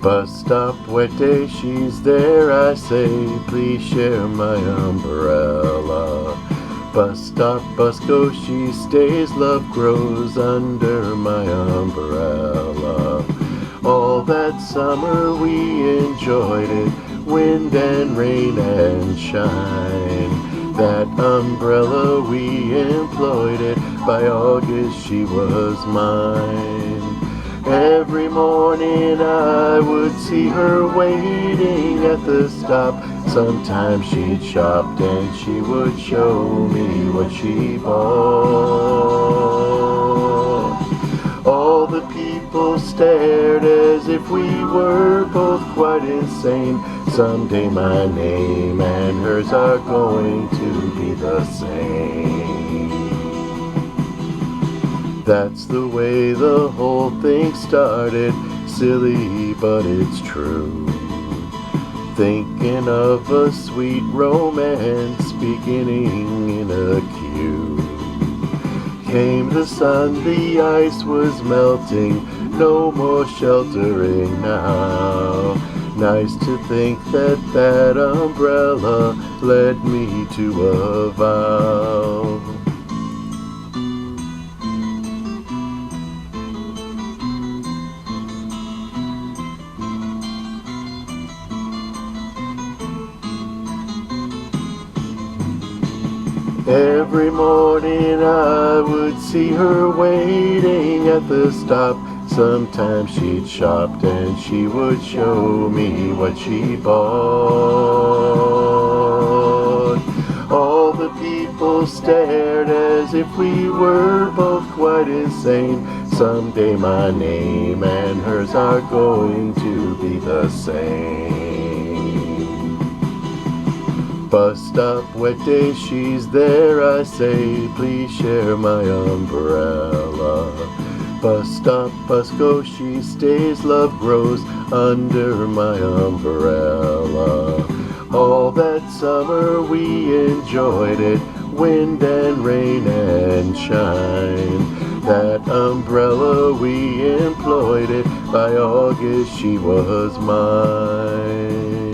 Bus stop, wet day, she's there, I say, please share my umbrella. Bus stop, bus goes, she stays, love grows under my umbrella. All that summer we enjoyed it, wind and rain and shine. That umbrella we employed it, by August she was mine. Every morning I would see her waiting at the stop. Sometimes she'd shopped and she would show me what she bought. All the people stared as if we were both quite insane. Someday my name and hers are going to be the same. That's the way the whole thing started, silly but it's true. Thinking of a sweet romance beginning in a queue. Came the sun, the ice was melting, no more sheltering now. Nice to think that that umbrella led me to a vow. Every morning I would see her waiting at the stop. Sometimes she'd shopped and she would show me what she bought. All the people stared as if we were both quite insane. Someday my name and hers are going to be the same. Bus stop, wet day, she's there, I say, please share my umbrella. Bus stop, bus goes, she stays, love grows under my umbrella. All that summer we enjoyed it, wind and rain and shine. That umbrella we employed it, by August she was mine.